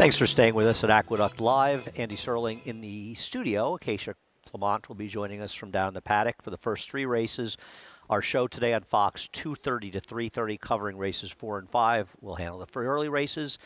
Thanks for staying with us at Aqueduct Live. Andy Serling in the studio. Acacia Clement will be joining us from down in the paddock for the first three races. Our show today on Fox, 2:30 to 3:30, covering races 4 and 5. We'll handle the early races.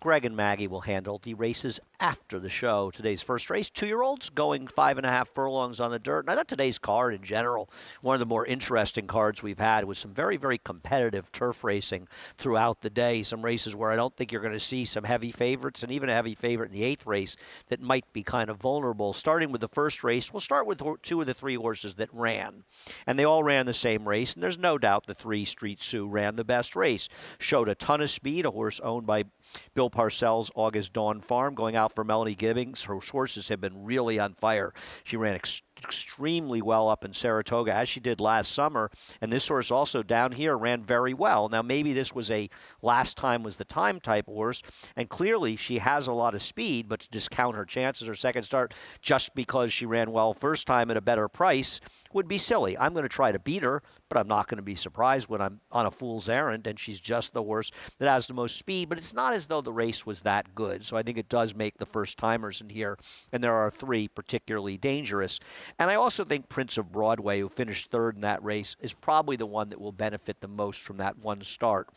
Greg and Maggie will handle the races after the show. Today's first race, 2-year-olds going 5.5 furlongs on the dirt. And I thought today's card in general, one of the more interesting cards we've had, with some very, very competitive turf racing throughout the day. Some races where I don't think you're going to see some heavy favorites, and even a heavy favorite in the 8th race that might be kind of vulnerable. Starting with the first race, we'll start with 2 of the 3 horses that ran. And they all ran the same race, and there's no doubt the 3 Street Sioux ran the best race. Showed a ton of speed, a horse owned by Bill Parcells' August Dawn Farm, going out for Melanie Gibbings. Her horses have been really on fire. She ran extremely well up in Saratoga, as she did last summer, and this horse also down here ran very well. Now, maybe this was a last time was the time type horse, and clearly she has a lot of speed, but to discount her chances her second start just because she ran well first time at a better price would be silly. I'm going to try to beat her, but I'm not going to be surprised when I'm on a fool's errand, and she's just the horse that has the most speed. But it's not as though the race was that good, so I think it does make the first-timers in here, and there are 3 particularly dangerous. And I also think Prince of Broadway, who finished 3rd in that race, is probably the one that will benefit the most from that one start.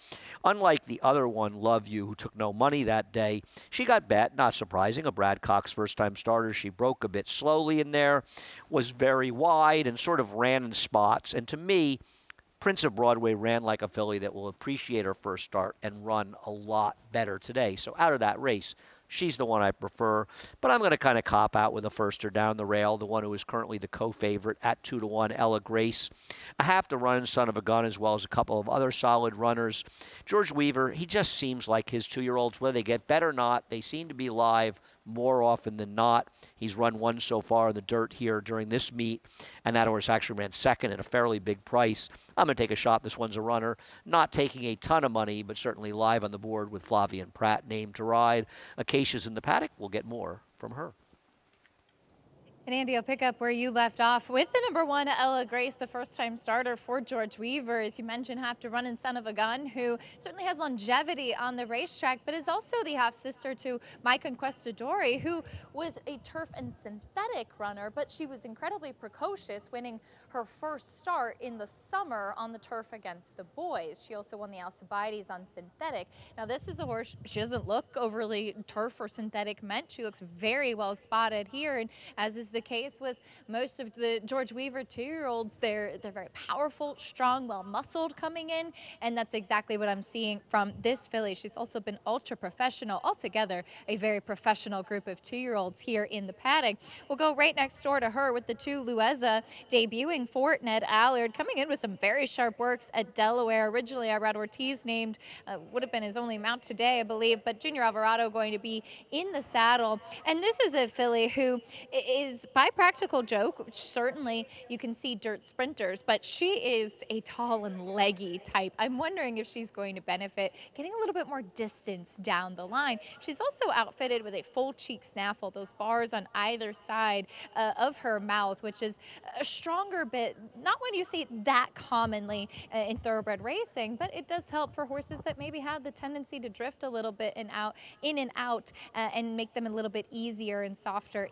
Unlike the other one, Love You, who took no money that day, she got bet, not surprising, a Brad Cox first-time starter. She broke a bit slowly in there, was very wide, and sort of ran in spots. And to me, Prince of Broadway ran like a filly that will appreciate her first start and run a lot better today. So out of that race, she's the one I prefer, but I'm going to kind of cop out with a firster down the rail, the one who is currently the co-favorite at 2-1, Ella Grace. I have to run Son of a Gun as well as a couple of other solid runners. George Weaver, he just seems like his 2-year-olds, whether they get bet or not, they seem to be live more often than not. He's run one so far in the dirt here during this meet, and that horse actually ran second at a fairly big price. I'm going to take a shot. This one's a runner. Not taking a ton of money, but certainly live on the board with Flavian Pratt named to ride. Acacia's in the paddock. We'll get more from her. And Andy, I'll pick up where you left off with the number 1, Ella Grace, the first-time starter for George Weaver. As you mentioned, have to run in Son of a Gun, who certainly has longevity on the racetrack, but is also the half-sister to My Conquistador, who was a turf and synthetic runner, but she was incredibly precocious, winning her first start in the summer on the turf against the boys. She also won the Alcibiades on synthetic. Now, this is a horse, she doesn't look overly turf or synthetic meant. She looks very well spotted here, and as is the case with most of the George Weaver 2-year-olds, they're very powerful, strong, well-muscled coming in, and that's exactly what I'm seeing from this filly. She's also been ultra-professional. Altogether, a very professional group of 2-year-olds here in the paddock. We'll go right next door to her with the 2 Lueza, debuting for Ned Allard, coming in with some very sharp works at Delaware. Originally, Irad Ortiz named, would have been his only mount today, I believe, but Junior Alvarado going to be in the saddle. And this is a filly who is, by practical joke, which certainly you can see dirt sprinters, but she is a tall and leggy type. I'm wondering if she's going to benefit getting a little bit more distance down the line. She's also outfitted with a full cheek snaffle, those bars on either side of her mouth, which is a stronger bit, not when you see it that commonly in thoroughbred racing, but it does help for horses that maybe have the tendency to drift a little bit in and out, and make them a little bit easier and softer.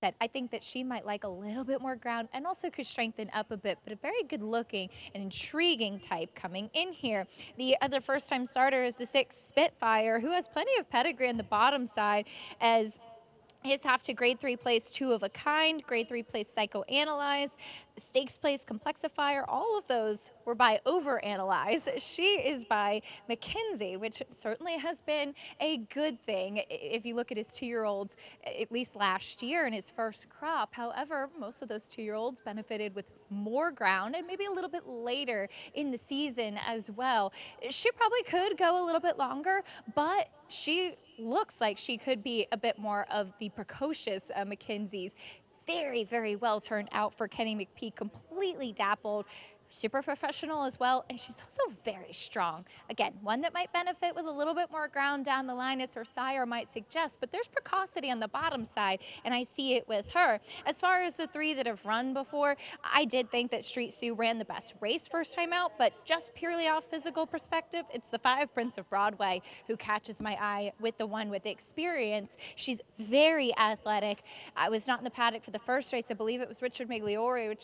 That I think that she might like a little bit more ground and also could strengthen up a bit, but a very good looking and intriguing type coming in here. The other first-time starter is the 6 Spitfire, who has plenty of pedigree on the bottom side, as his half to grade 3 place 2 of a kind, grade 3 place psychoanalyzed, stakes place complexifier. All of those were by overanalyze. She is by McKenzie, which certainly has been a good thing if you look at his 2-year-olds, at least last year in his first crop. However, most of those 2-year-olds benefited with more ground and maybe a little bit later in the season as well. She probably could go a little bit longer, but she looks like she could be a bit more of the precocious McKenzie's. Very, very well turned out for Kenny McPee, completely dappled. super professional as well, and she's also very strong. Again, one that might benefit with a little bit more ground down the line, as her sire might suggest, but there's precocity on the bottom side, and I see it with her. As far as the three that have run before, I did think that Street Sue ran the best race first time out, but just purely off physical perspective, it's the 5 Prince of Broadway who catches my eye with the one with the experience. She's very athletic. I was not in the paddock for the first race. I believe it was Richard Migliori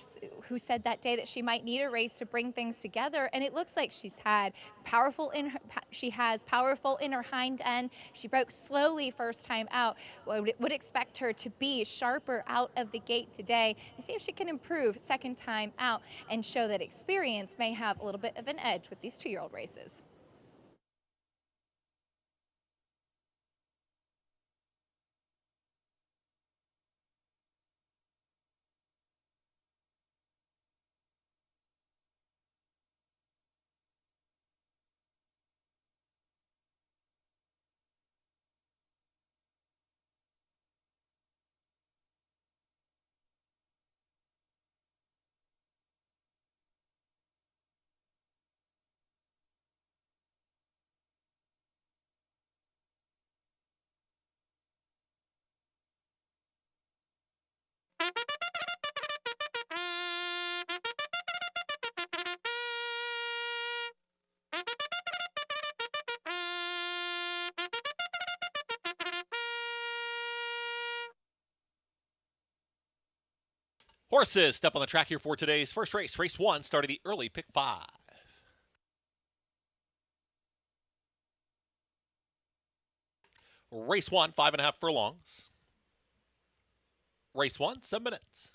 who said that day that she might need a race to bring things together, and it looks like she has powerful in her hind end. She broke slowly first time out. Would expect her to be sharper out of the gate today and see if she can improve second time out and show that experience may have a little bit of an edge with these 2-year-old races. Horses step on the track here for today's first race. Race 1 started the early pick 5. Race 1, 5.5 furlongs. Race 1, 7 minutes.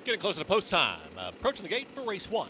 Getting closer to post time. Approaching the gate for race 1.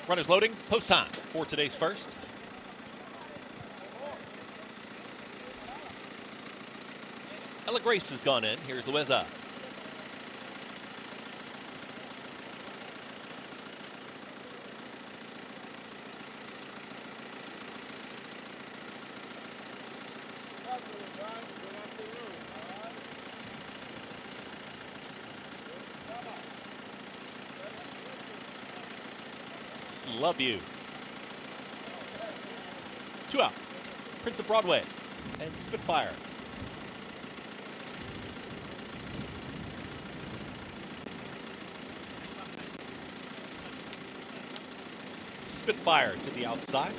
Runners loading. Post time for today's first. Ella Grace has gone in. Here's Lueza. Love you. 2 out. Prince of Broadway and Spitfire. Spitfire to the outside.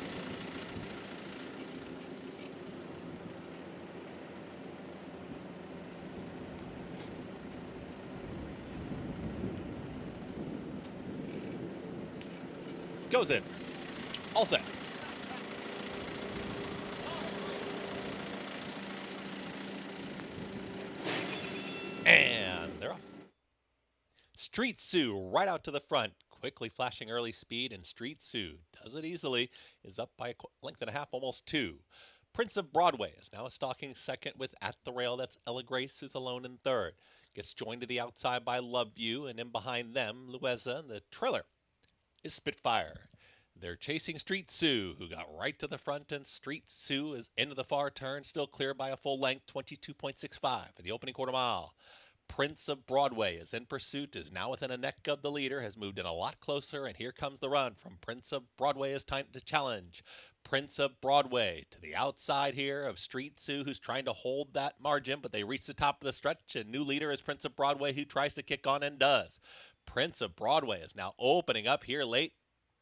Goes in. All set. And they're off. Street Sue right out to the front. Quickly flashing early speed, and Street Sue does it easily. Is up by a length and a half, almost 2. Prince of Broadway is now stalking second with At the Rail. That's Ella Grace, who's alone in third. Gets joined to the outside by Love You, and in behind them, Lueza, and the trailer is Spitfire. They're chasing Street Sue, who got right to the front, and Street Sue is into the far turn, still clear by a full length, 22.65 for the opening quarter mile. Prince of Broadway is in pursuit, is now within a neck of the leader, has moved in a lot closer, and here comes the run from Prince of Broadway. Is time to challenge. Prince of Broadway to the outside here of Street Sue, who's trying to hold that margin, but they reach the top of the stretch, and new leader is Prince of Broadway, who tries to kick on and does. Prince of Broadway is now opening up here late.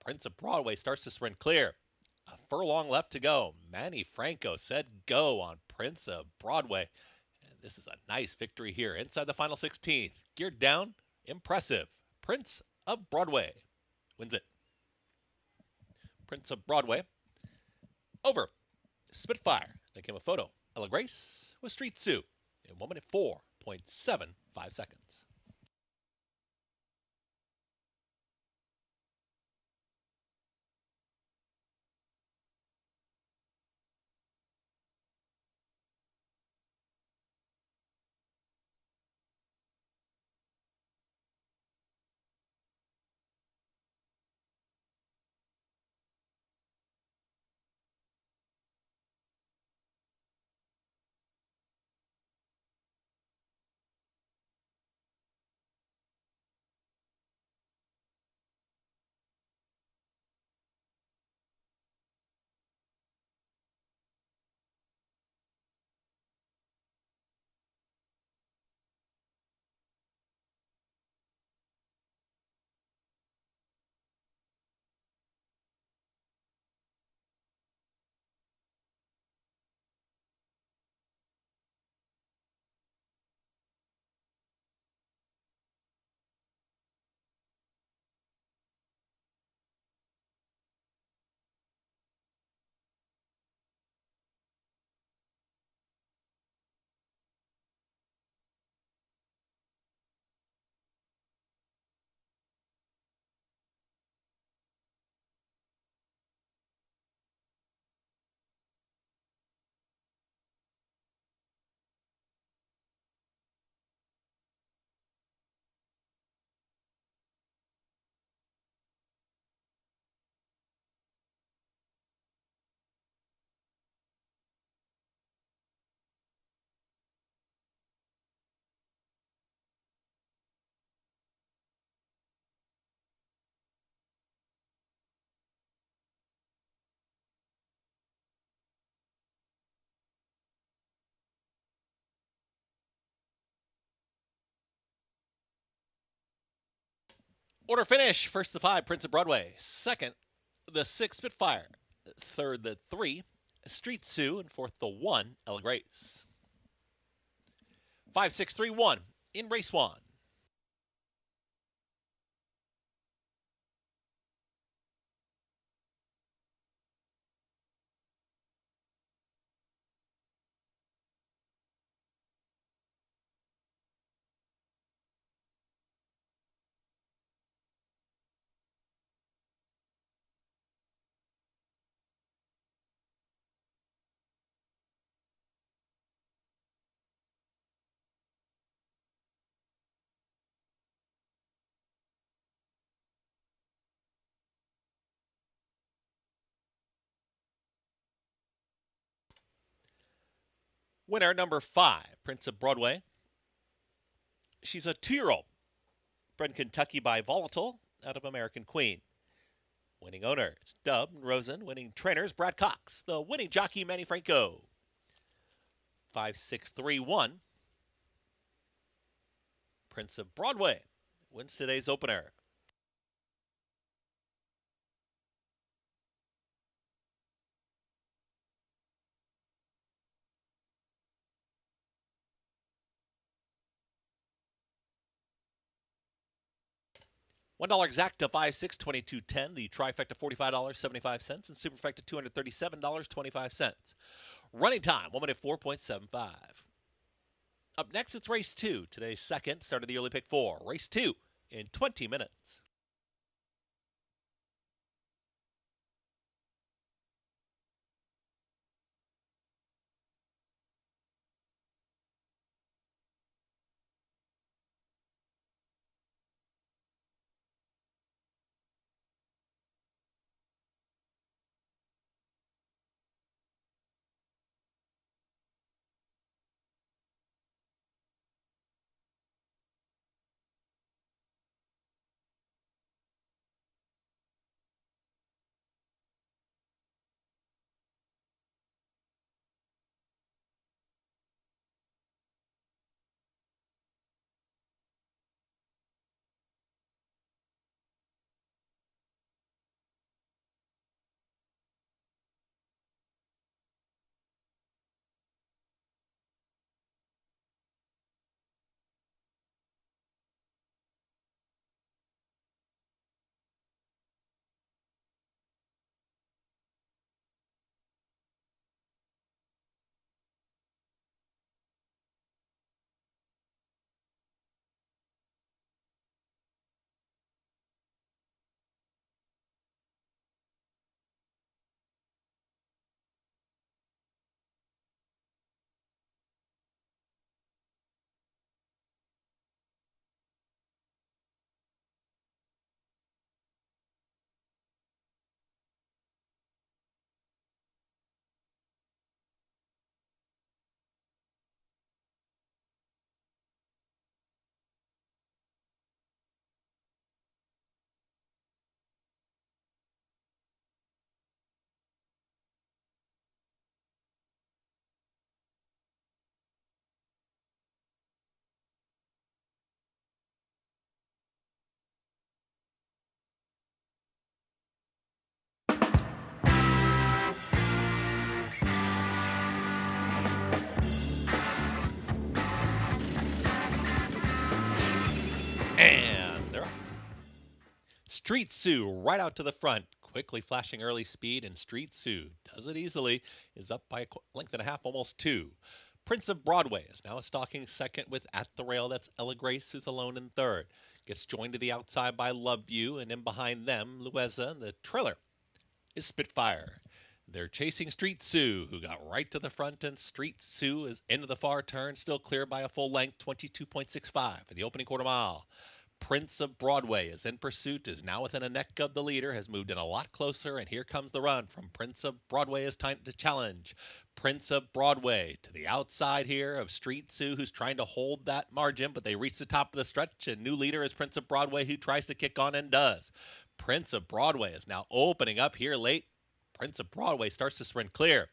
Prince of Broadway starts to sprint clear. A furlong left to go. Manny Franco said go on Prince of Broadway. And this is a nice victory here inside the final 16th. Geared down. Impressive. Prince of Broadway wins it. Prince of Broadway over Spitfire. They came a photo. Ella Grace with Street Sue in 1 minute 4.75 seconds. Order finish. First, the 5, Prince of Broadway. Second, the 6, Spitfire. Third, the 3, Street Sue. And fourth, the 1, Ella Grace. 5, 6, 3, 1 in race 1. Winner number 5, Prince of Broadway. She's a 2-year-old, bred in Kentucky by Volatile out of American Queen. Winning owners, Dub and Rosen. Winning trainers, Brad Cox. The winning jockey, Manny Franco. 5, 6, 3, 1. Prince of Broadway wins today's opener. $1 exacta 5, 6, 22, 10. The trifecta $45.75 and superfecta $237.25. Running time 1 minute 4.75. Up next, it's race 2. Today's second, start of the early pick 4. Race 2 in 20 minutes. And they're off. Street Sue right out to the front, quickly flashing early speed, and Street Sue does it easily, is up by a length and a half, almost 2. Prince of Broadway is now stalking second with At the Rail. That's Ella Grace, who's alone in third. Gets joined to the outside by Love You, and in behind them, Lueza, and the trailer is Spitfire. They're chasing Street Sue, who got right to the front, and Street Sue is into the far turn, still clear by a full length, 22.65 for the opening quarter mile. Prince of Broadway is in pursuit, is now within a neck of the leader, has moved in a lot closer, and here comes the run from Prince of Broadway. Is time to challenge. Prince of Broadway to the outside here of Street Sue, who's trying to hold that margin, but they reach the top of the stretch, and new leader is Prince of Broadway, who tries to kick on and does. Prince of Broadway is now opening up here late. Prince of Broadway starts to sprint clear.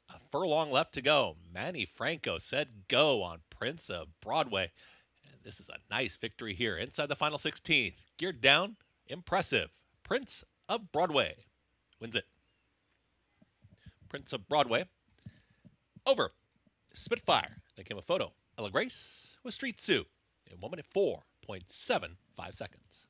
A furlong left to go. Manny Franco said go on Prince of Broadway. This is a nice victory here inside the final 16th. Geared down, impressive. Prince of Broadway wins it. Prince of Broadway over Spitfire. Then came a photo. Ella Grace with Street Sue in 1 minute 4.75 seconds.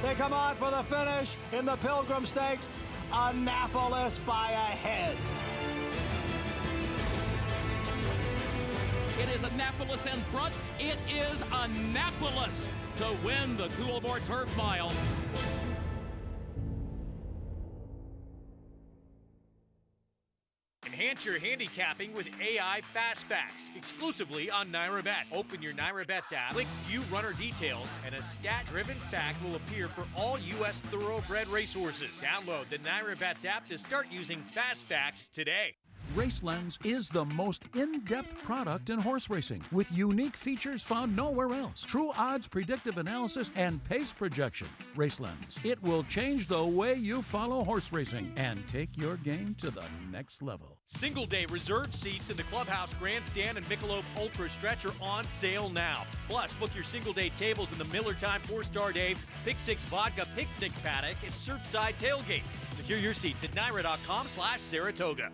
They come on for the finish in the Pilgrim Stakes. Annapolis by a head. It is Annapolis in front. It is Annapolis to win the Coolmore Turf Mile. Enhance your handicapping with AI Fastbacks, exclusively on NyraBets. Open your NyraBets app, click View Runner Details, and a stat-driven fact will appear for all U.S. thoroughbred racehorses. Download the NyraBets app to start using Fastbacks today. RaceLens is the most in-depth product in horse racing, with unique features found nowhere else. True odds, predictive analysis, and pace projection. RaceLens. It will change the way you follow horse racing and take your game to the next level. Single-day reserved seats in the Clubhouse Grandstand and Michelob Ultra Stretch are on sale now. Plus, book your single-day tables in the Miller Time 4-Star Dave Pick 6 Vodka Picnic Paddock at Surfside Tailgate. Secure your seats at Nyra.com/Saratoga.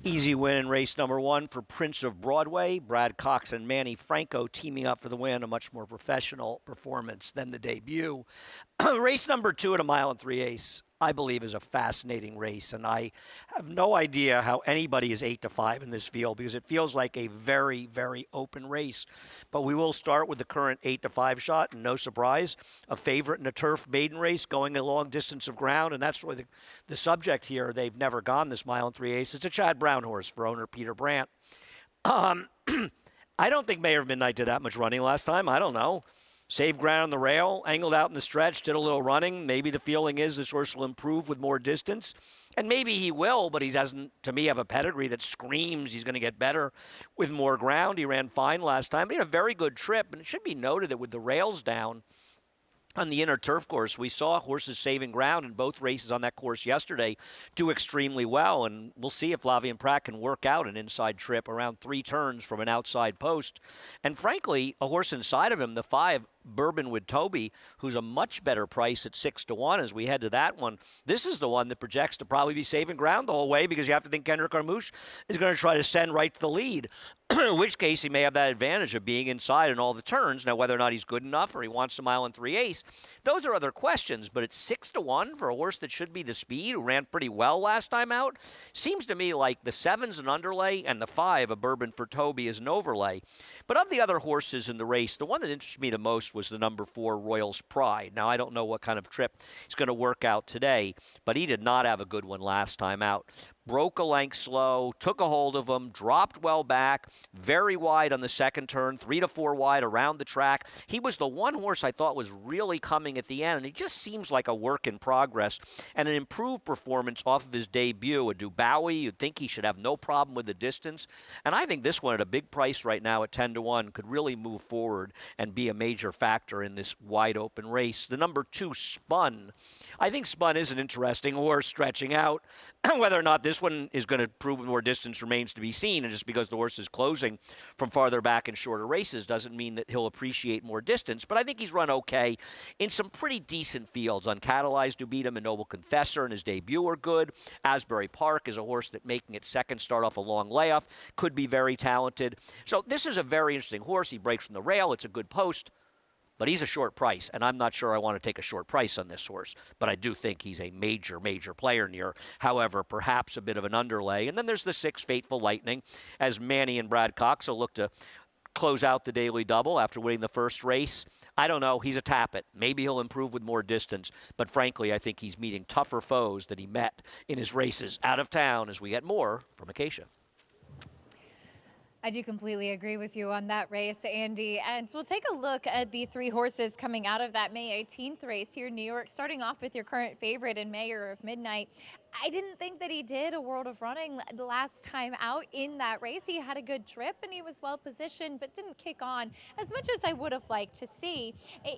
Easy win in race number 1 for Prince of Broadway. Brad Cox and Manny Franco teaming up for the win, a much more professional performance than the debut. Race number 2 at a mile and 3/8, I believe, is a fascinating race, and I have no idea how anybody is 8-5 in this field because it feels like a very, very open race. But we will start with the current 8-5 shot, and no surprise, a favorite in a turf maiden race going a long distance of ground, and that's really the subject here. They've never gone this mile and 3/8. It's a Chad Brown horse for owner Peter Brandt. I don't think Mayor of Midnight did that much running last time. I don't know. Saved ground on the rail, angled out in the stretch, did a little running. Maybe the feeling is this horse will improve with more distance. And maybe he will, but he doesn't, to me, have a pedigree that screams he's going to get better with more ground. He ran fine last time. He had a very good trip, and it should be noted that with the rails down on the inner turf course, we saw horses saving ground in both races on that course yesterday do extremely well, and we'll see if Lavian Pratt can work out an inside trip around 3 turns from an outside post. And frankly, a horse inside of him, the 5, Bourbon with Toby, who's a much better price at 6-1 as we head to that one. This is the one that projects to probably be saving ground the whole way because you have to think Kendrick Armouche is going to try to send right to the lead, in which case he may have that advantage of being inside in all the turns. Now, whether or not he's good enough or he wants a mile and 3/8, those are other questions, but it's 6-1 for a horse that should be the speed, who ran pretty well last time out. Seems to me like the 7's an underlay and the 5, a Bourbon for Toby, is an overlay. But of the other horses in the race, the one that interests me the most was the number 4, Royal's Pride. Now, I don't know what kind of trip he's going to work out today, but he did not have a good one last time out. Broke a length slow, took a hold of him, dropped well back, very wide on the second turn, 3 to 4 wide around the track. He was the one horse I thought was really coming at the end, and he just seems like a work in progress and an improved performance off of his debut. A Dubowie, you'd think he should have no problem with the distance, and I think this one at a big price right now at 10-1 could really move forward and be a major factor in this wide open race. The number 2, Spun. I think Spun is an interesting horse stretching out. Whether or not this one is going to prove more distance remains to be seen, and just because the horse is closing from farther back in shorter races doesn't mean that he'll appreciate more distance. But I think he's run okay in some pretty decent fields. Uncatalyzed, who beat him, and Noble Confessor in his debut are good. Asbury Park is a horse that, making its second start off a long layoff, could be very talented. So this is a very interesting horse. He breaks from the rail. It's a good post. But he's a short price, and I'm not sure I want to take a short price on this horse. But I do think he's a major, major player near. However, perhaps a bit of an underlay. And then there's the 6, Fateful Lightning, as Manny and Brad Cox will look to close out the daily double after winning the first race. I don't know. He's a tappet. Maybe he'll improve with more distance. But frankly, I think he's meeting tougher foes than he met in his races out of town as we get more from Acacia. I do completely agree with you on that race, Andy. And we'll take a look at the 3 horses coming out of that May 18th race here in New York, starting off with your current favorite and Mayor of Midnight. I didn't think that he did a world of running the last time out in that race. He had a good trip and he was well positioned, but didn't kick on as much as I would have liked to see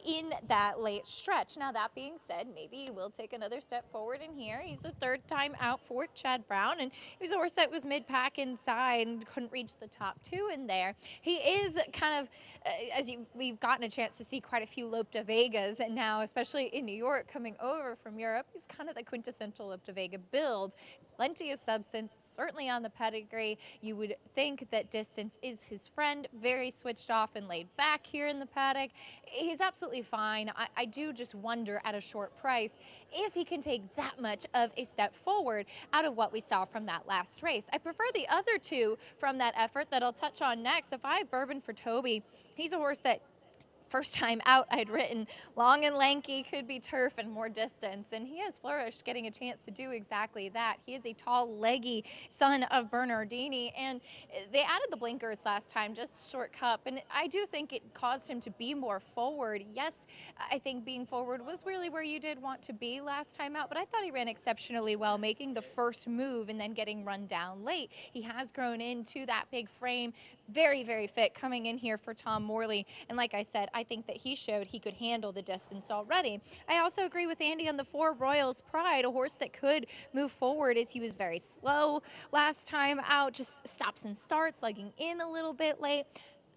in that late stretch. Now, that being said, maybe he will take another step forward in here. He's a 3rd time out for Chad Brown, and he was a horse that was mid-pack inside and couldn't reach the top 2 in there. He is kind of, we've gotten a chance to see quite a few Lope de Vegas, and now, especially in New York, coming over from Europe, he's kind of the quintessential Lope de Vega build. Plenty of substance, certainly on the pedigree. You would think that distance is his friend. Very switched off and laid back here in the paddock. He's absolutely fine. I do just wonder at a short price if he can take that much of a step forward out of what we saw from that last race. I prefer the other 2 from that effort that I'll touch on next. The 5, Bourbon for Toby. He's a horse that first time out I'd written long and lanky, could be turf and more distance, and he has flourished getting a chance to do exactly that. He is a tall, leggy son of Bernardini, and they added the blinkers last time, just short cup, and I do think it caused him to be more forward. Yes, I think being forward was really where you did want to be last time out, but I thought he ran exceptionally well, making the first move and then getting run down late. He has grown into that big frame, very, very fit coming in here for Tom Morley, and like I said, I think that he showed he could handle the distance already. I also agree with Andy on the 4, Royal's Pride, a horse that could move forward as he was very slow last time out, just stops and starts, legging in a little bit late.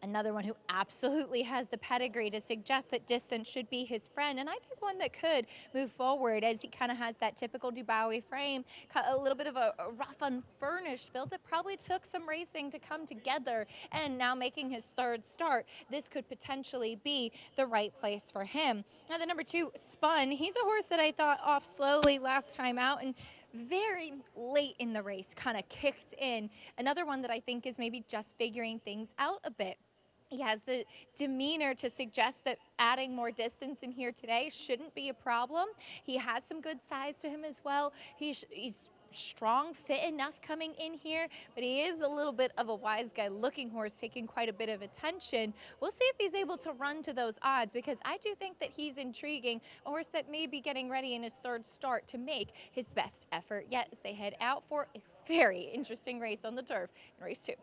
Another one who absolutely has the pedigree to suggest that distance should be his friend, and I think one that could move forward as he kind of has that typical Dubawi frame, a little bit of a rough, unfurnished build that probably took some racing to come together, and now making his third start, this could potentially be the right place for him. Now the number 2, Spun, he's a horse that I thought off slowly last time out, and very late in the race kind of kicked in. Another one that I think is maybe just figuring things out a bit. He has the demeanor to suggest that adding more distance in here today shouldn't be a problem. He has some good size to him as well. He's strong, fit enough coming in here, but he is a little bit of a wise guy looking horse, taking quite a bit of attention. We'll see if he's able to run to those odds, because I do think that he's intriguing, a horse that may be getting ready in his third start to make his best effort yet as they head out for a very interesting race on the turf in race 2.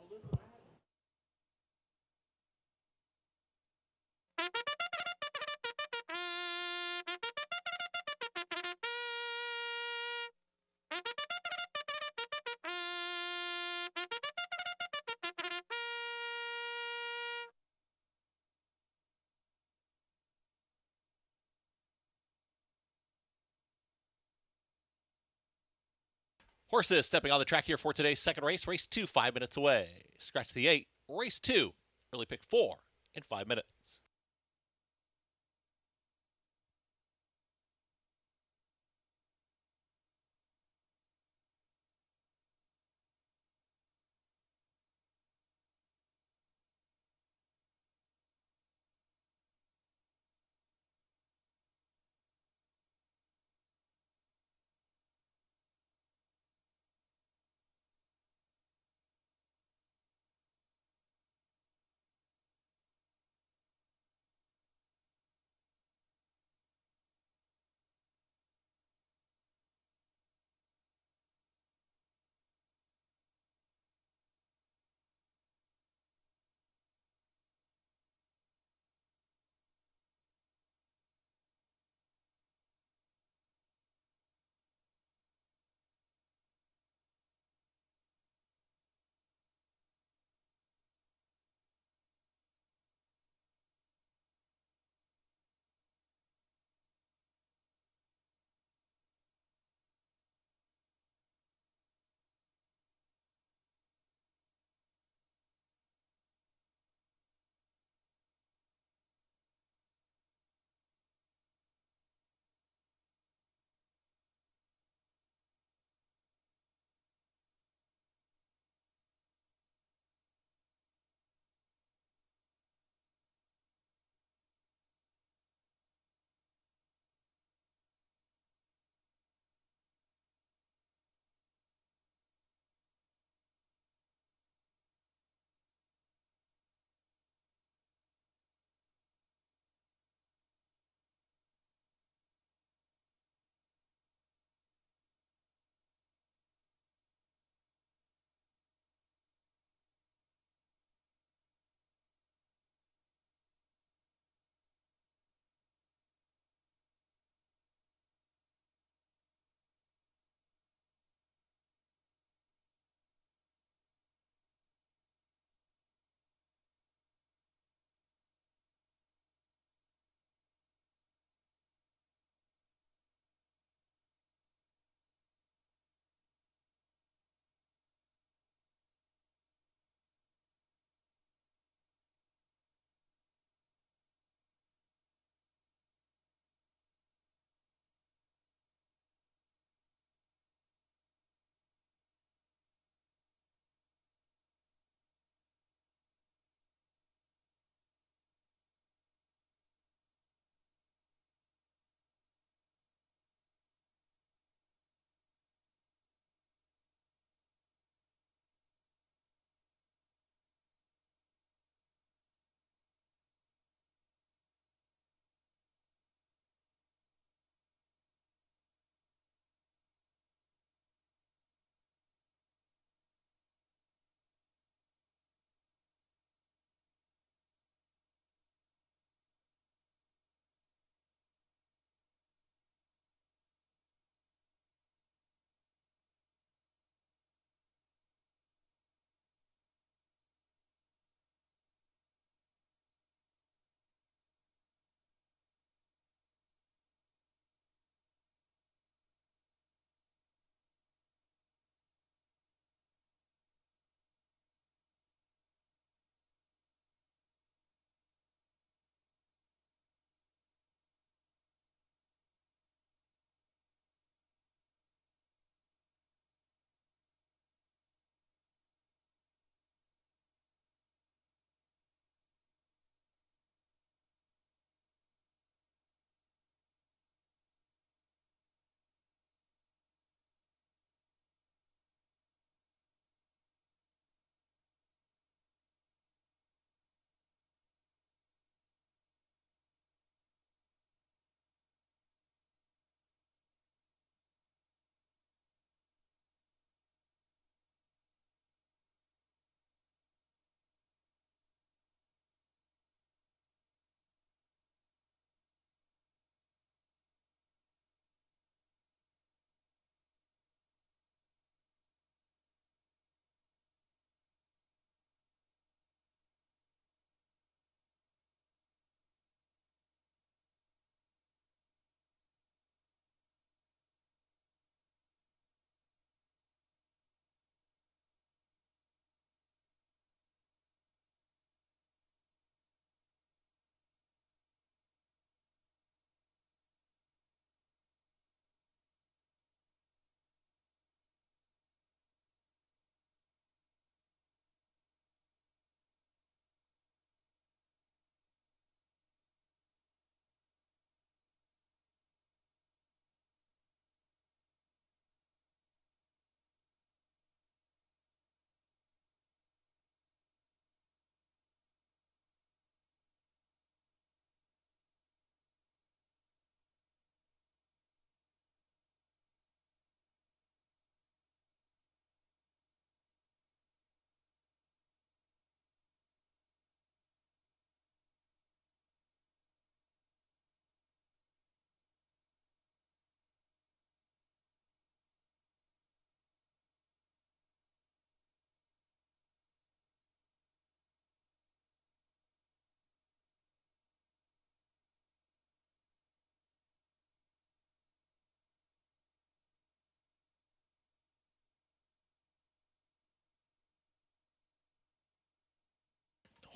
Horses stepping on the track here for today's second race. Race 2, 5 minutes away. Scratch the 8. Race 2, early pick 4 in 5 minutes.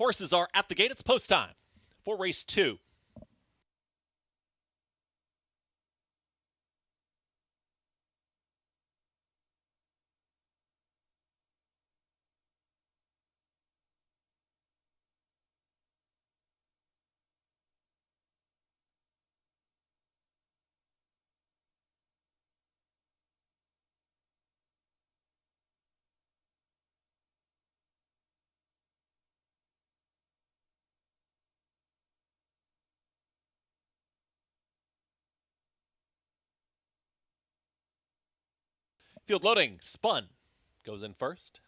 Horses are at the gate. It's post time for race 2. Field loading. Spun goes in first.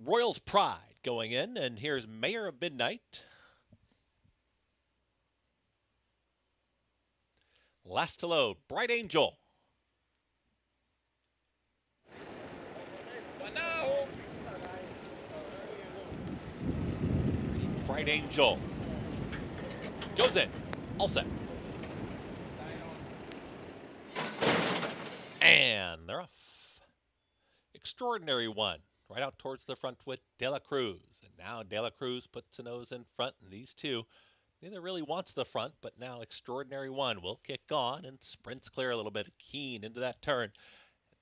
Royals Pride going in, and here's Mayor of Midnight. Last to load, Bright Angel. Bright Angel goes in, all set. And they're off. Extraordinary One, right out towards the front with De La Cruz. And now De La Cruz puts a nose in front, and these two, neither really wants the front, but now Extraordinary One will kick on and sprints clear a little bit, keen into that turn.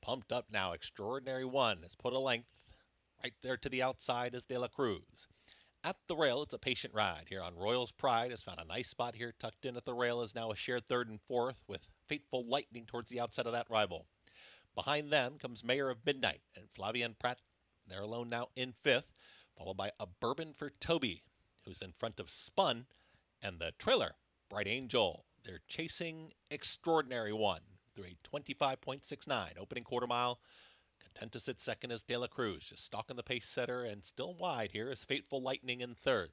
Pumped up now, Extraordinary One has put a length right there to the outside as De La Cruz. At the rail, it's a patient ride here on Royals Pride. Has found a nice spot here, tucked in at the rail, is now a shared third and fourth with Fateful Lightning towards the outside of that rival. Behind them comes Mayor of Midnight and Flavian Pratt. They're alone now in fifth, followed by A Bourbon for Toby, who's in front of Spun, and the trailer, Bright Angel. They're chasing Extraordinary One through a 25.69 opening quarter mile. Content to sit second is De La Cruz, just stalking the pace setter, and still wide here is Fateful Lightning in third.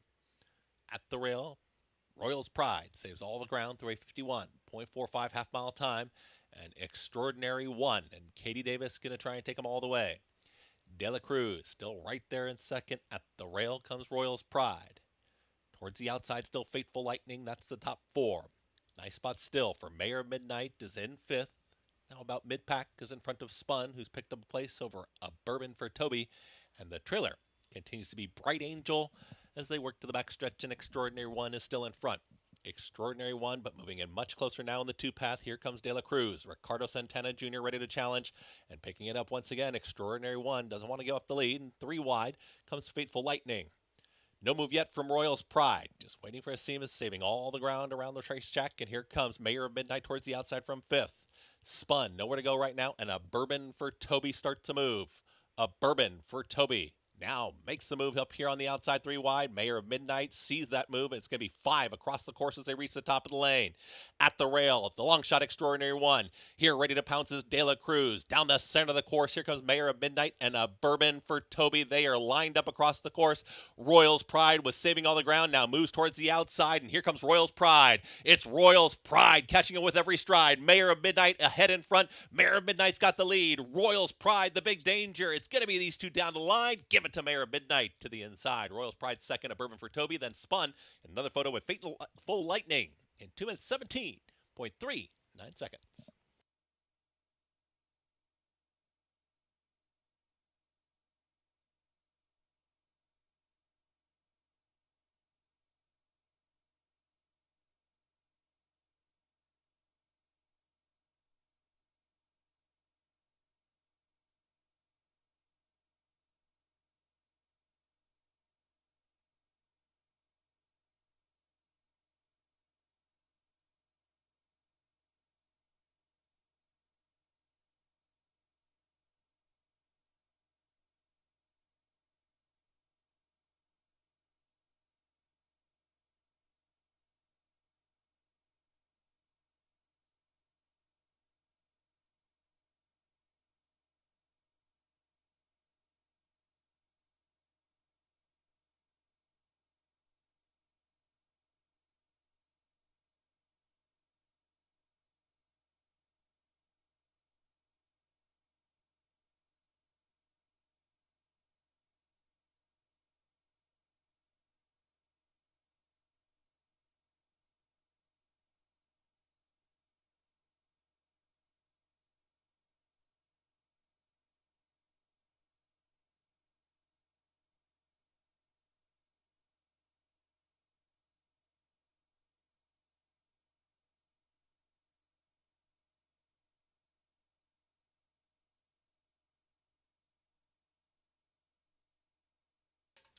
At the rail, Royals Pride saves all the ground through a 51.45 half-mile time, and Extraordinary One, and Katie Davis going to try and take them all the way. De La Cruz still right there in second. At the rail comes Royals Pride. Towards the outside, still Fateful Lightning. That's the top four. Nice spot still for Mayor of Midnight is in fifth. Now about mid-pack is in front of Spun, who's picked up a place over A Bourbon for Toby. And the trailer continues to be Bright Angel as they work to the backstretch, and Extraordinary One is still in front. Extraordinary One, but moving in much closer now in the two-path. Here comes De La Cruz. Ricardo Santana Jr. ready to challenge, and picking it up once again. Extraordinary One doesn't want to give up the lead, and three wide comes Fateful Lightning. No move yet from Royals Pride. Just waiting for a Seamus, saving all the ground around the racetrack, and here comes Mayor of Midnight towards the outside from fifth. Spun, nowhere to go right now, and A Bourbon for Toby starts to move. A Bourbon for Toby now makes the move up here on the outside, three wide. Mayor of Midnight sees that move, and it's going to be five across the course as they reach the top of the lane. At the rail, the long shot Extraordinary One. Here, ready to pounce is De La Cruz. Down the center of the course, here comes Mayor of Midnight and A Bourbon for Toby. They are lined up across the course. Royals Pride was saving all the ground, now moves towards the outside, and here comes Royals Pride. It's Royals Pride catching it with every stride. Mayor of Midnight ahead in front. Mayor of Midnight's got the lead. Royals Pride, the big danger. It's going to be these two down the line. Give it to Mayor of Midnight to the inside. Royals Pride second, A Bourbon for Toby, then Spun. Another photo with Fateful Lightning in 2 minutes 17.39 seconds.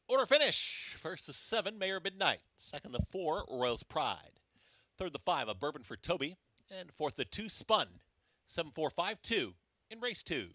Order finish. First, the 7, Mayor Midnight. Second, the 4, Royals Pride. Third, the 5, A Bourbon for Toby. And fourth, the 2, Spun. 7-4-5-2 in race 2.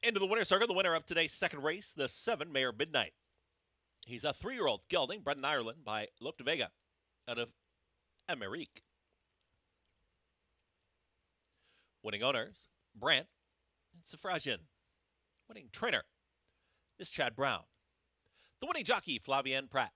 Into the winner's circle. The winner of today's second race, the 7, Mayor Midnight. He's a 3-year-old gelding bred in Ireland by Lope de Vega out of Emerique. Winning owners, Brant and Suffragan. Winning trainer is Chad Brown. The winning jockey, Flavien Prat.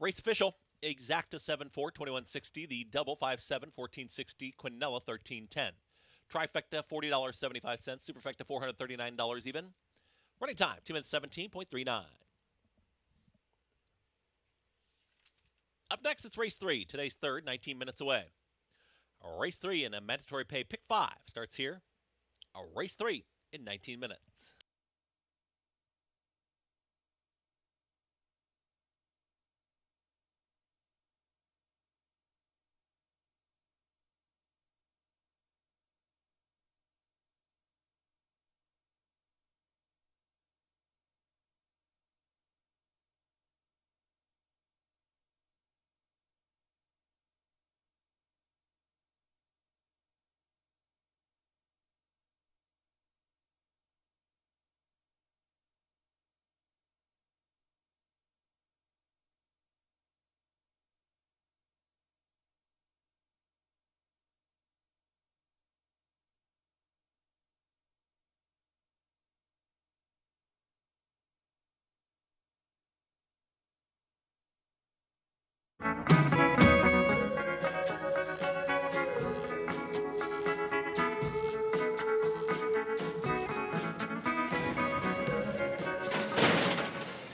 Race official, Exacta 7-4, 2160. The double 5-7, 1460. Quinella 1310. Trifecta $40.75. Superfecta $439 even. Running time 2 minutes 17.39. Up next, it's race 3. Today's third, 19 minutes away. Race 3 in a mandatory pay pick 5 starts here. Race 3 in 19 minutes.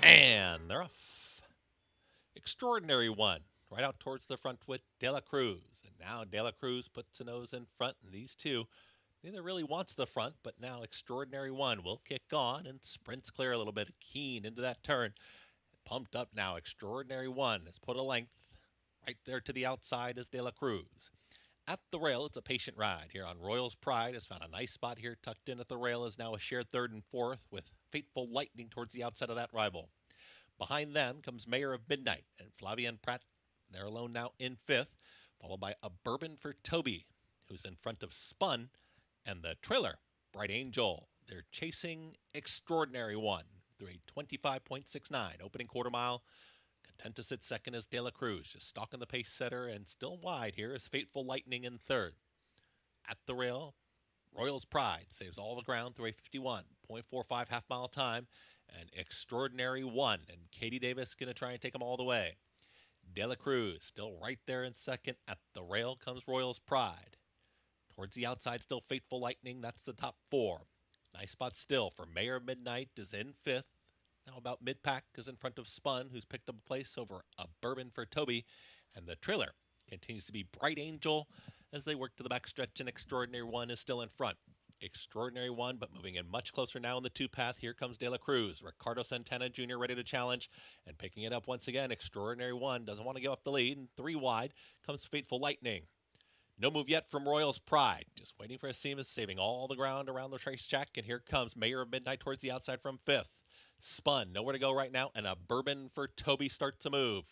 And they're off. Extraordinary One, right out towards the front with De La Cruz. And now De La Cruz puts a nose in front, and these two, neither really wants the front, but now Extraordinary One will kick on and sprints clear a little bit, keen into that turn. Pumped up now, Extraordinary One has put a length right there to the outside as De La Cruz. At the rail, it's a patient ride here on Royals Pride. Has found a nice spot here tucked in at the rail, is now a shared third and fourth with Fateful Lightning towards the outside of that rival. Behind them comes Mayor of Midnight and Flavien Prat. They're alone now in fifth, followed by A Bourbon for Toby, who's in front of Spun, and the trailer, Bright Angel. They're chasing Extraordinary One through a 25.69 opening quarter mile. Content to sit second is De La Cruz, just stalking the pace setter, and still wide here is Fateful Lightning in third. At the rail, Royals Pride saves all the ground through a 51.45 half-mile time, and Extraordinary One, and Katie Davis going to try and take them all the way. De La Cruz still right there in second. At the rail comes Royals Pride. Towards the outside, still Fateful Lightning. That's the top 4. Nice spot still for Mayor of Midnight is in 5th. Now about mid-pack is in front of Spun, who's picked up a place over a Bourbon for Toby. And the trailer continues to be Bright Angel as they work to the backstretch, and Extraordinary One is still in front. Extraordinary One, but moving in much closer now in the 2 path. Here comes De La Cruz. Ricardo Santana Jr. ready to challenge and picking it up once again. Extraordinary One doesn't want to give up the lead. And 3 wide comes Fateful Lightning. No move yet from Royals Pride. Just waiting for Seamus, saving all the ground around the racetrack. And here comes Mayor of Midnight towards the outside from 5th. Spun, nowhere to go right now. And a Bourbon for Toby starts to move.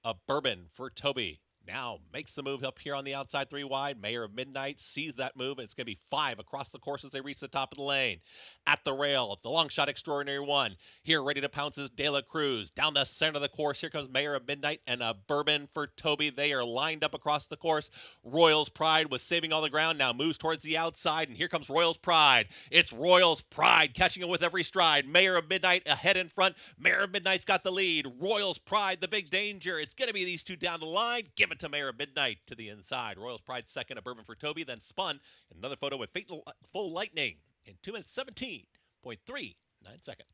A Bourbon for Toby. Now makes the move up here on the outside 3 wide. Mayor of Midnight sees that move, and it's going to be 5 across the course as they reach the top of the lane. At the rail, the long shot Extraordinary One. Here ready to pounce is De La Cruz. Down the center of the course, here comes Mayor of Midnight and a Bourbon for Toby. They are lined up across the course. Royals Pride was saving all the ground, now moves towards the outside, and here comes Royals Pride. It's Royals Pride catching him with every stride. Mayor of Midnight ahead in front. Mayor of Midnight's got the lead. Royals Pride, the big danger. It's going to be these 2 down the line. Give it to Mayor of Midnight to the inside. Royals Pride second, a Bourbon for Toby, then Spun. Another photo with Fateful Lightning in 2 minutes 17.39 seconds.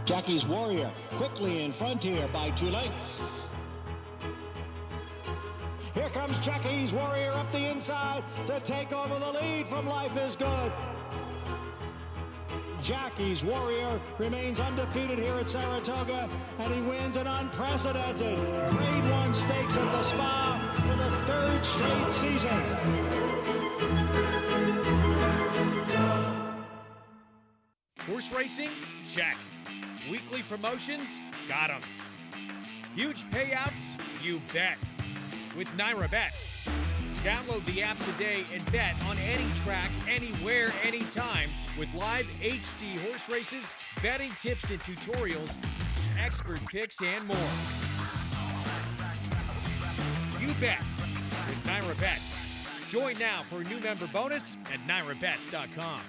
Jackie's Warrior quickly in front here by 2 lengths. Here comes Jackie's Warrior up the inside to take over the lead from Life is Good. Jackie's Warrior remains undefeated here at Saratoga, and he wins an unprecedented Grade 1 stakes at the Spa for the 3rd straight season. Horse racing? Check. Weekly promotions? Got 'em. Huge payouts? You bet. With Naira Bets. Download the app today and bet on any track, anywhere, anytime with live HD horse races, betting tips and tutorials, expert picks, and more. You bet with Naira Bets. Join now for a new member bonus at NairaBets.com.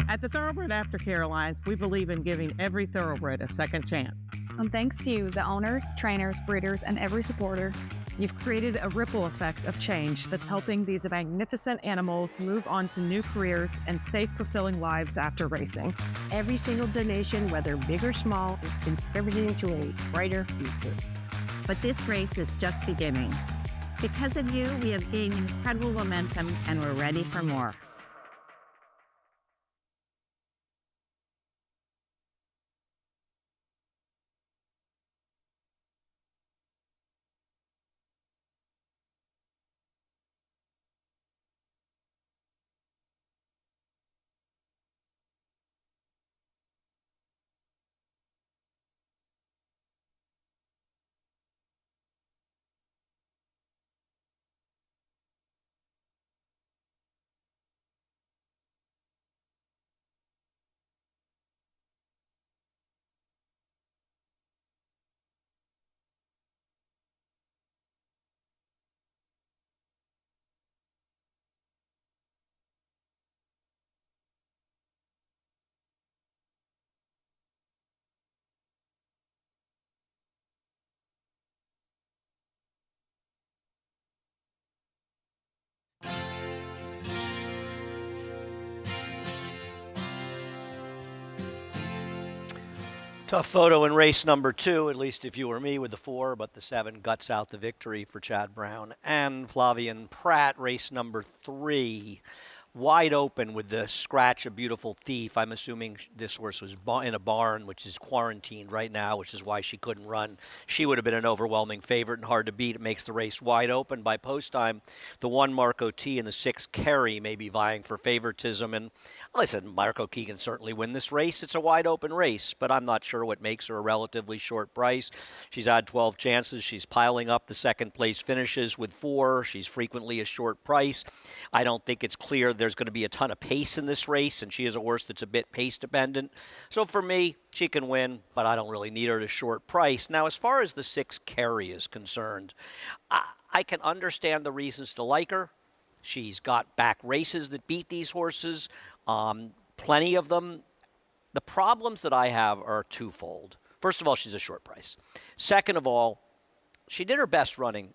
At the Thoroughbred Aftercare Alliance, we believe in giving every thoroughbred a second chance. And thanks to you, the owners, trainers, breeders, and every supporter, you've created a ripple effect of change that's helping these magnificent animals move on to new careers and safe, fulfilling lives after racing. Every single donation, whether big or small, is contributing to a brighter future. But this race is just beginning. Because of you, we have gained incredible momentum and we're ready for more. Tough photo in race number 2, at least if you were me with the 4, but the 7 guts out the victory for Chad Brown and Flavien Prat. Race number 3, wide open with the scratch, A Beautiful Thief. I'm assuming this horse was in a barn, which is quarantined right now, which is why she couldn't run. She would have been an overwhelming favorite and hard to beat. It makes the race wide open. By post time, the 1 Marco T and the 6 Kerry may be vying for favoritism. And listen, Marco T can certainly win this race. It's a wide open race, but I'm not sure what makes her a relatively short price. She's had 12 chances. She's piling up the second place finishes with 4. She's frequently a short price. I don't think it's clear there's going to be a ton of pace in this race, and she is a horse that's a bit pace dependent. So for me, she can win, but I don't really need her at a short price. Now, as far as the 6 Kerry is concerned, I can understand the reasons to like her. She's got back races that beat these horses, plenty of them. The problems that I have are twofold. First of all, she's a short price. Second of all, she did her best running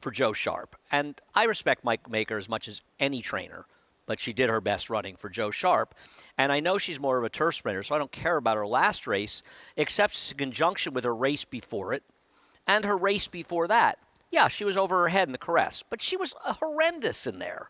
for Joe Sharp. And I respect Mike Maker as much as any trainer, but she did her best running for Joe Sharp. And I know she's more of a turf sprinter, so I don't care about her last race, except in conjunction with her race before it and her race before that. Yeah, she was over her head in the Caress, but she was horrendous in there.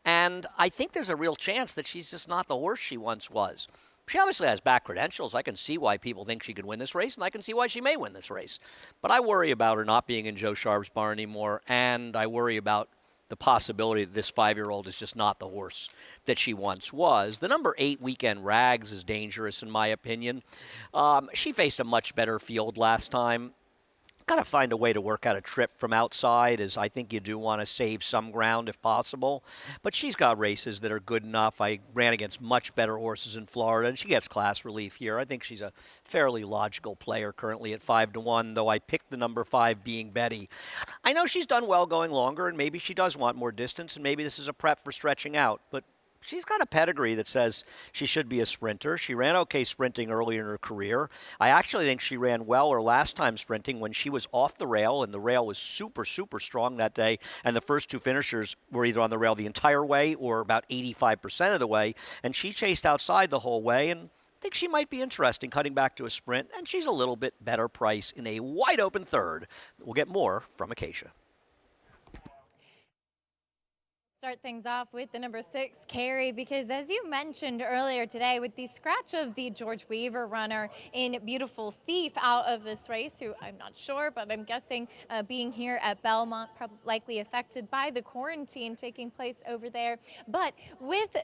And I think there's a real chance that she's just not the horse she once was. She obviously has back credentials. I can see why people think she could win this race, and I can see why she may win this race. But I worry about her not being in Joe Sharp's barn anymore, and I worry about the possibility that this 5-year-old is just not the horse that she once was. The number 8 Weekend Rags is dangerous, in my opinion. She faced a much better field last time. Got to find a way to work out a trip from outside, as I think you do want to save some ground if possible. But she's got races that are good enough. I ran against much better horses in Florida, and she gets class relief here. I think she's a fairly logical player currently at 5-1, though I picked the number 5, Being Betty. I know she's done well going longer, and maybe she does want more distance, and maybe this is a prep for stretching out. But she's got a pedigree that says she should be a sprinter. She ran okay sprinting early in her career. I actually think she ran well her last time sprinting when she was off the rail, and the rail was super, super strong that day, and the first 2 finishers were either on the rail the entire way or about 85% of the way, and she chased outside the whole way, and think she might be interesting cutting back to a sprint, and she's a little bit better price in a wide open third. We'll get more from Acacia. Start things off with the number 6, Carey, because as you mentioned earlier today, with the scratch of the George Weaver runner in Beautiful Thief out of this race, who I'm not sure, but I'm guessing being here at Belmont, probably likely affected by the quarantine taking place over there. But with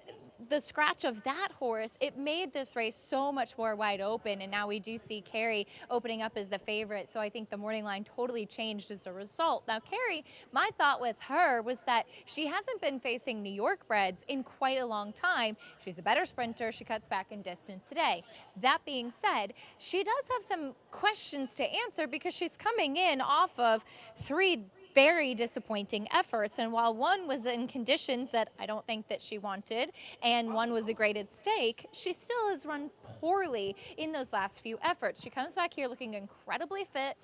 the scratch of that horse, it made this race so much more wide open, and now we do see Carey opening up as the favorite, so I think the morning line totally changed as a result. Now, Carey, my thought with her was that she hasn't been facing New York breds in quite a long time. She's a better sprinter. She cuts back in distance today. That being said, she does have some questions to answer because she's coming in off of 3 very disappointing efforts, and while one was in conditions that I don't think that she wanted and one was a graded stake, she still has run poorly in those last few efforts. She comes back here looking incredibly fit.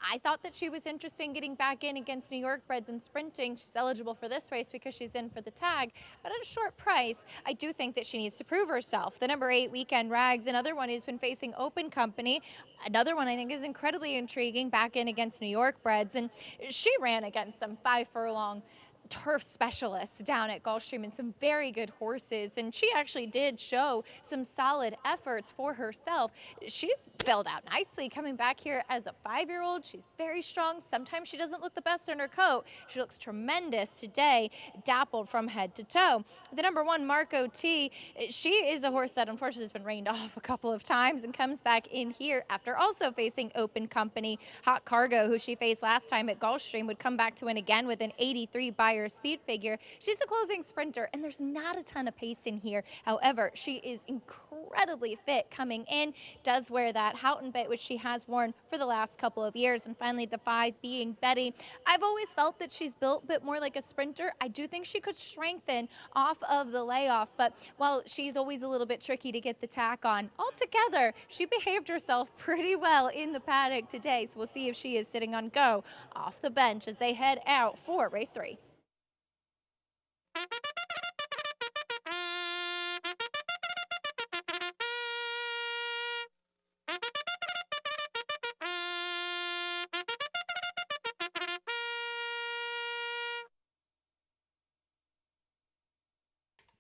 I thought that she was interested in getting back in against New York breds and sprinting. She's eligible for this race because she's in for the tag, but at a short price, I do think that she needs to prove herself. The number 8, Weekend Rags, another one who's been facing open company. Another one I think is incredibly intriguing, back in against New York breds, and she ran against some 5-furlong turf specialists down at Gulfstream and some very good horses, and she actually did show some solid efforts for herself. She's filled out nicely coming back here as a 5-year-old. She's very strong. Sometimes she doesn't look the best in her coat. She looks tremendous today, dappled from head to toe. The number 1, Marco T, she is a horse that unfortunately has been rained off a couple of times and comes back in here after also facing open company. Hot Cargo, who she faced last time at Gulfstream, would come back to win again with an 83 Beyer speed figure. She's a closing sprinter, and there's not a ton of pace in here. However, she is incredibly fit coming in, does wear that Houghton bit, which she has worn for the last couple of years. And finally, the 5 being Betty. I've always felt that she's built a bit more like a sprinter. I do think she could strengthen off of the layoff, but while she's always a little bit tricky to get the tack on, altogether, she behaved herself pretty well in the paddock today. So we'll see if she is sitting on go off the bench as they head out for race 3.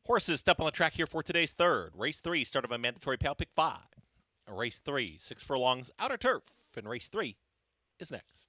Horses step on the track here for today's third. Race 3 started by mandatory pal pick 5. Race 3, 6 furlongs, outer turf, and race 3 is next.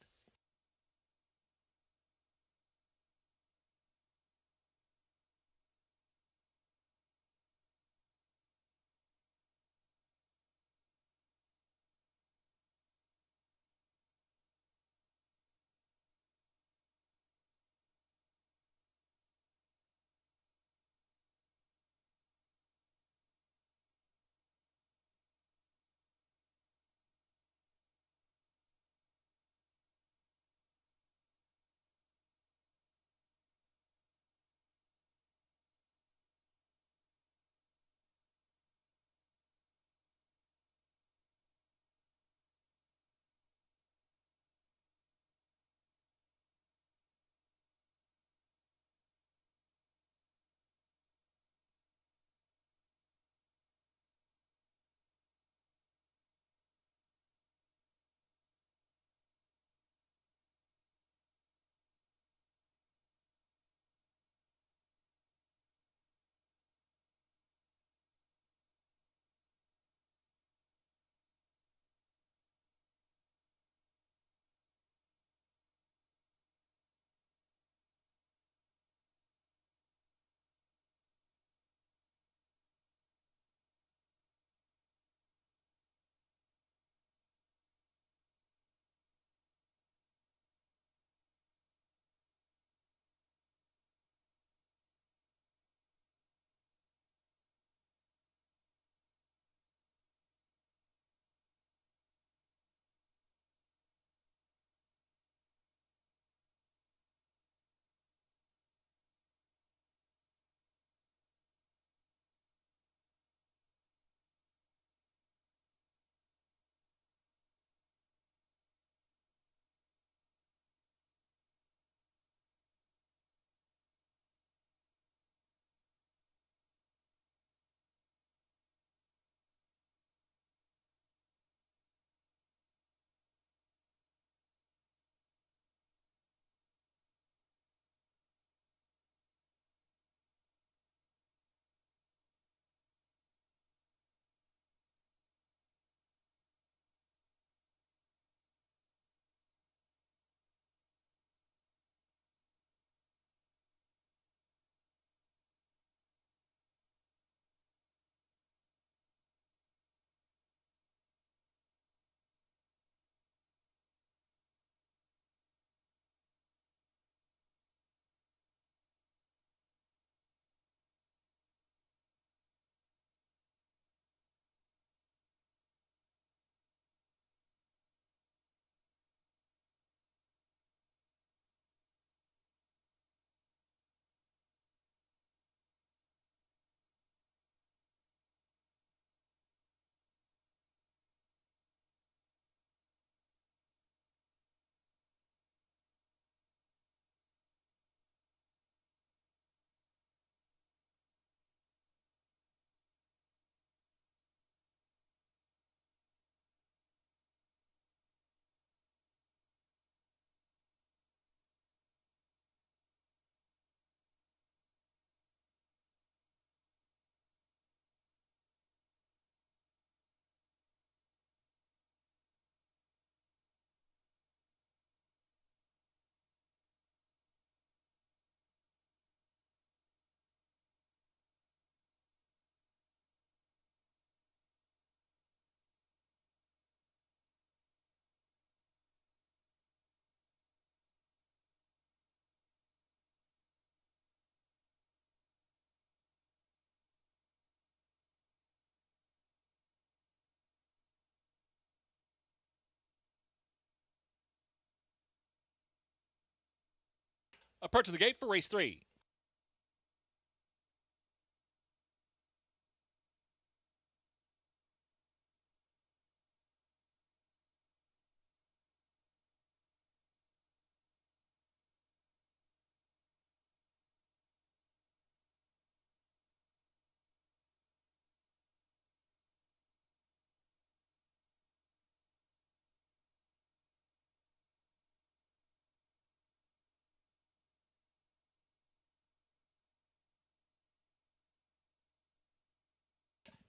Approaching the gate for race 3.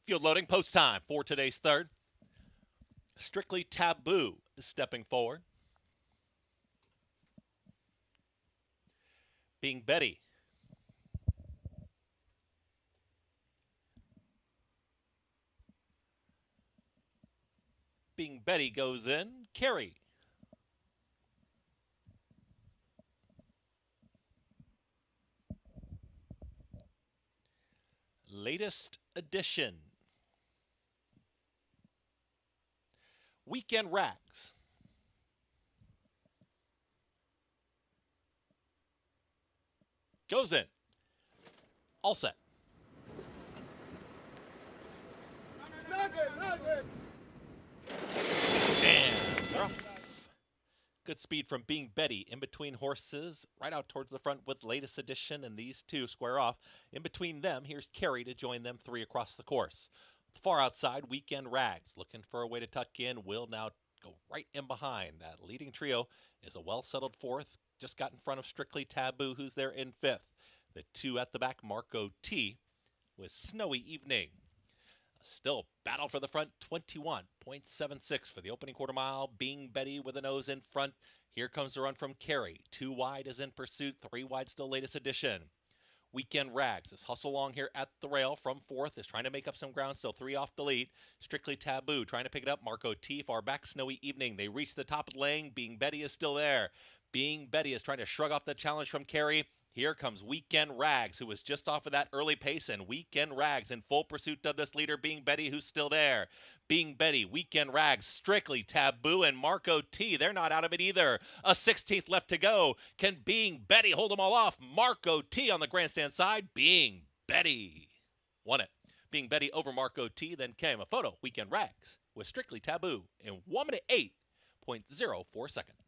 Field loading, post time for today's third. Strictly Taboo is stepping forward. Being Betty. Being Betty goes in. Carrie. Latest edition. Weekend Rags. Goes in. All set. And they're off. Good speed from Being Betty in between horses, right out towards the front with latest edition, and these two square off. In between them, here's Carrie to join them 3 across the course. Far outside, Weekend Rags, looking for a way to tuck in, will now go right in behind. That leading trio is a well-settled 4th, just got in front of Strictly Taboo, who's there in 5th. The 2 at the back, Marco T, with Snowy Evening. Still battle for the front, 21.76 for the opening quarter mile. Being Betty with a nose in front. Here comes the run from Carrie. 2 wide is in pursuit. 3 wide still latest edition. Weekend Rags is hustle along here at the rail from 4th. Is trying to make up some ground. Still 3 off the lead. Strictly Taboo trying to pick it up. Marco T far back. Snowy Evening. They reach the top of the lane. Being Betty is still there. Being Betty is trying to shrug off the challenge from Carrie. Here comes Weekend Rags, who was just off of that early pace, and Weekend Rags in full pursuit of this leader, Being Betty, who's still there. Being Betty, Weekend Rags, Strictly Taboo, and Marco T. They're not out of it either. A 16th left to go. Can Being Betty hold them all off? Marco T on the grandstand side. Being Betty won it. Being Betty over Marco T. Then came a photo. Weekend Rags with Strictly Taboo in 1 minute 8.04 seconds.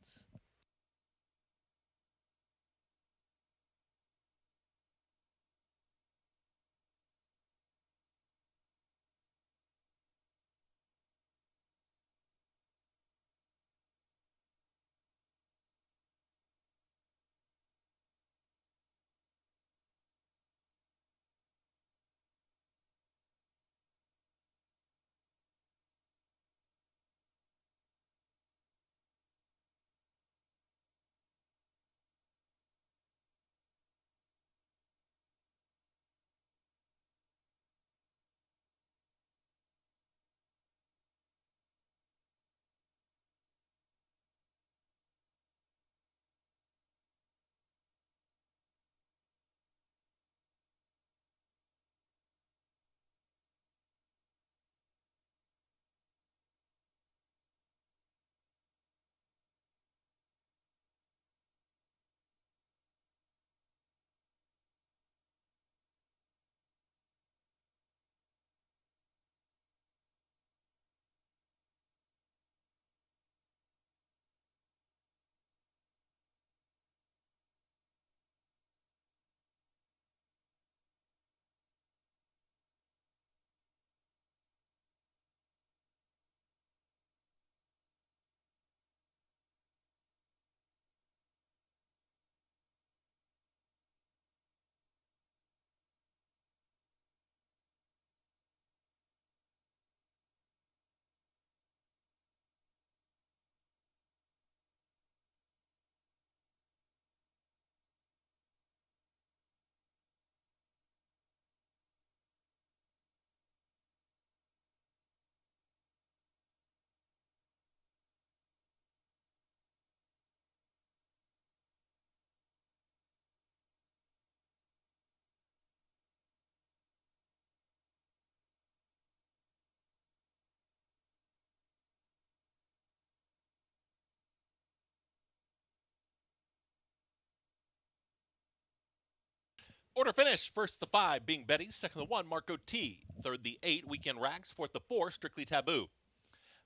Order finished. First the 5, Being Betty. Second the 1, Marco T. Third the 8, Weekend Rags. Fourth the 4, Strictly Taboo.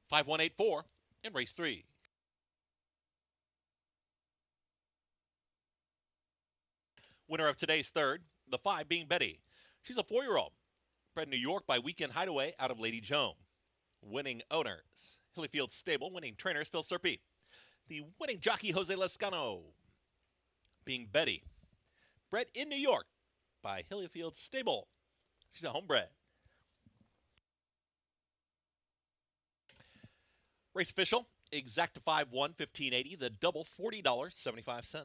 5184 in race 3. Winner of today's third, the 5, Being Betty. She's a 4-year-old, bred in New York by Weekend Hideaway out of Lady Joan. Winning owners, Hillyfield Stable. Winning trainers, Phil Serpy. The winning jockey, Jose Lescano. Being Betty, bred in New York by Hillyfield Stable. She's a homebred. Race official, Exactify 1, $15.80. The double, $40.75.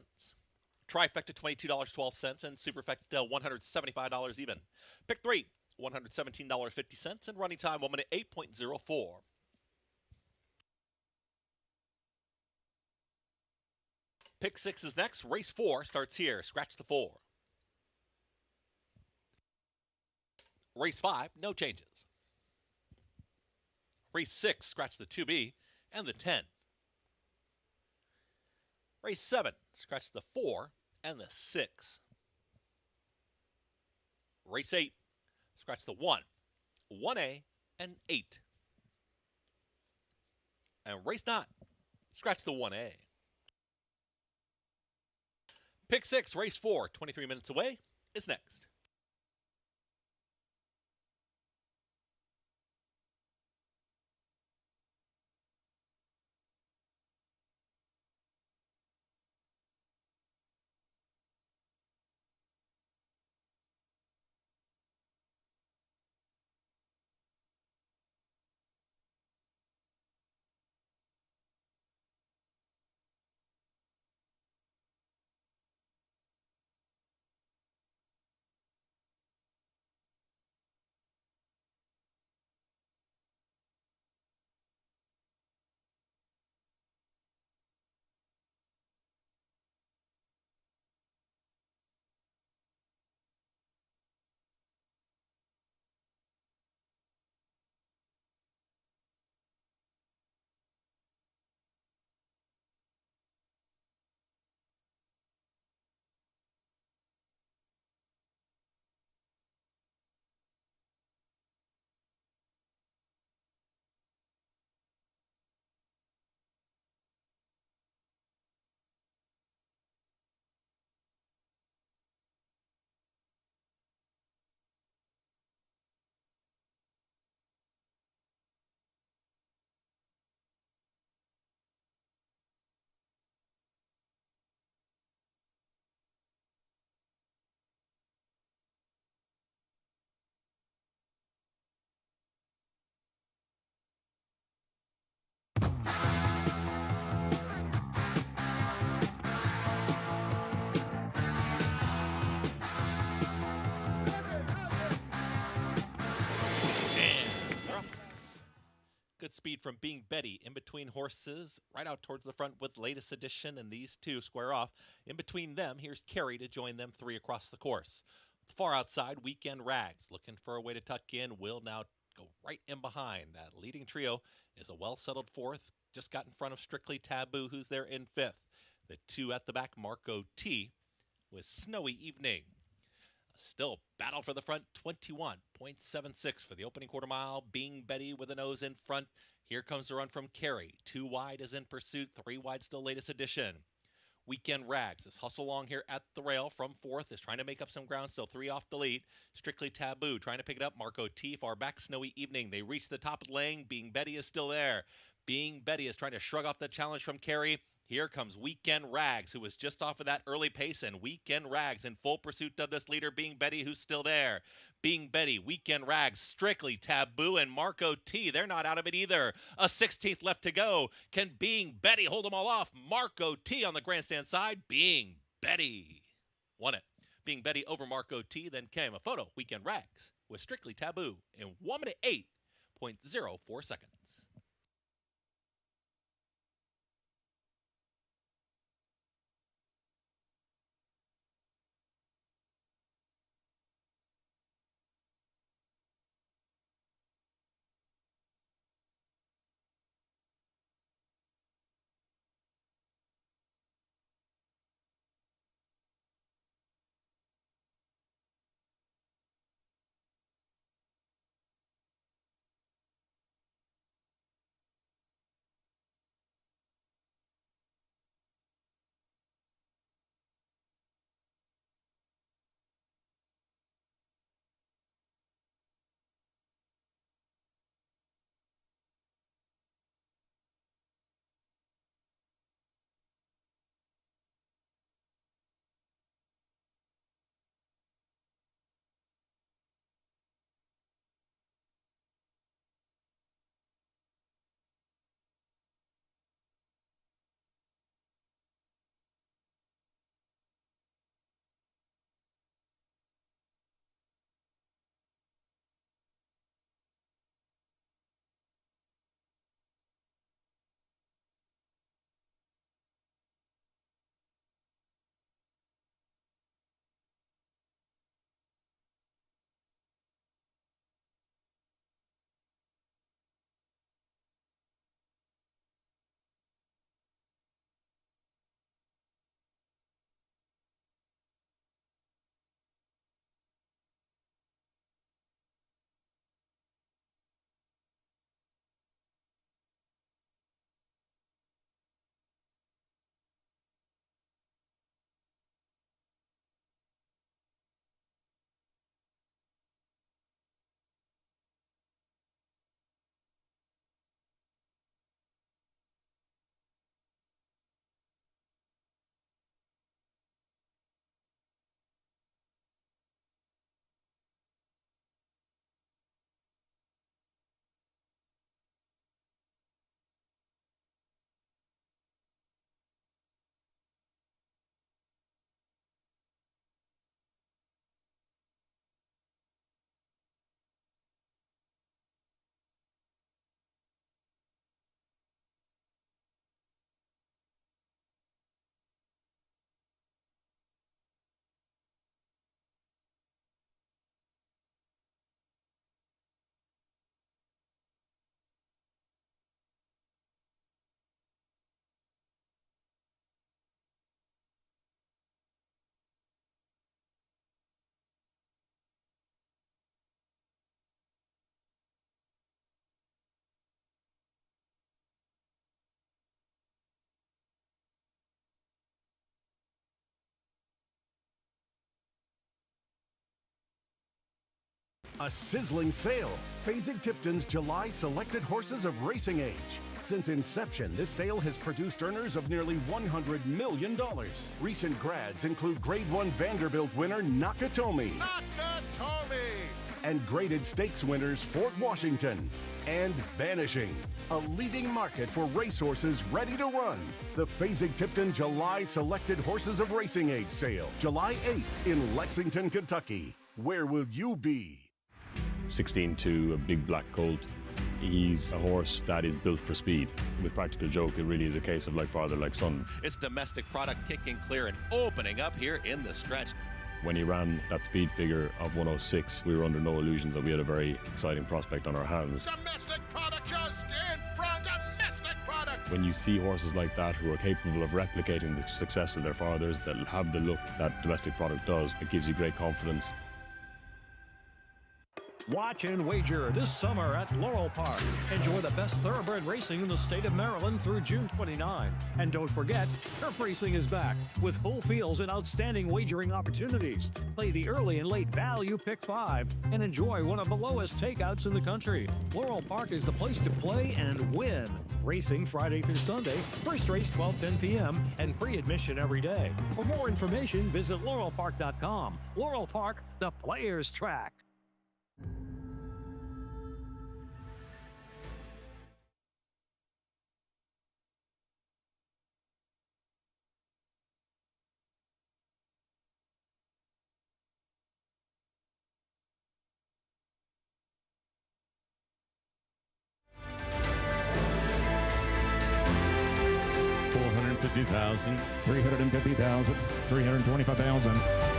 Trifecta, $22.12. And Superfecta, $175 even. Pick 3, $117.50. And running time, 1 minute 8.04. Pick 6 is next. Race 4 starts here. Scratch the 4. Race 5, no changes. Race 6, scratch the 2B and the 10. Race 7, scratch the 4 and the 6. Race 8, scratch the 1, 1A, and 8. And race 9, scratch the 1A. Pick 6, race 4, 23 minutes away, is next. Good speed from Being Betty in between horses, right out towards the front with latest edition, and these two square off. In between them, here's Carey to join them 3 across the course. Far outside, Weekend Rags, looking for a way to tuck in, will now go right in behind. That leading trio is a well-settled 4th, just got in front of Strictly Taboo, who's there in 5th. The 2 at the back, Marco T, with Snowy Evening. Still battle for the front, 21.76 for the opening quarter mile. Being Betty with a nose in front. Here comes the run from Carey. 2 wide is in pursuit. 3 wide still latest edition. Weekend Rags is hustle along here at the rail from 4th. Is trying to make up some ground. Still 3 off the lead. Strictly Taboo trying to pick it up. Marco T far back. Snowy Evening. They reach the top of the lane. Being Betty is still there. Being Betty is trying to shrug off the challenge from Carey. Here comes Weekend Rags, who was just off of that early pace, and Weekend Rags in full pursuit of this leader, Being Betty, who's still there. Being Betty, Weekend Rags, Strictly Taboo, and Marco T. They're not out of it either. A 16th left to go. Can Being Betty hold them all off? Marco T on the grandstand side. Being Betty won it. Being Betty over Marco T. Then came a photo, Weekend Rags, with Strictly Taboo in 1 minute 8.04 seconds. A sizzling sale. Fasig-Tipton's July Selected Horses of Racing Age. Since inception, this sale has produced earners of nearly $100 million. Recent grads include Grade 1 Vanderbilt winner Nakatomi. And graded stakes winners Fort Washington. And Banishing, a leading market for racehorses ready to run. The Fasig-Tipton July Selected Horses of Racing Age sale, July 8th in Lexington, Kentucky. Where will you be? 16-2, a big black colt. He's a horse that is built for speed. With Practical Joke, it really is a case of like father, like son. It's domestic product kicking clear and opening up here in the stretch. When he ran that speed figure of 106, we were under no illusions that we had a very exciting prospect on our hands. Domestic product just in front, domestic product! When you see horses like that who are capable of replicating the success of their fathers, that have the look that domestic product does, it gives you great confidence. Watch and wager this summer at Laurel Park. Enjoy the best thoroughbred racing in the state of Maryland through June 29. And don't forget, turf racing is back with full fields and outstanding wagering opportunities. Play the early and late value pick 5 and enjoy one of the lowest takeouts in the country. Laurel Park is the place to play and win. Racing Friday through Sunday, first race 12:10 p.m. and free admission every day. For more information, visit laurelpark.com. Laurel Park, the player's track. $450,000, $350,000, $325,000.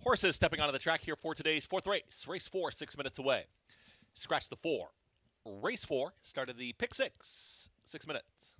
Horses stepping onto the track here for today's fourth race. Race 4, 6 minutes away. Scratch the 4. Race 4 started the pick 6, 6 minutes.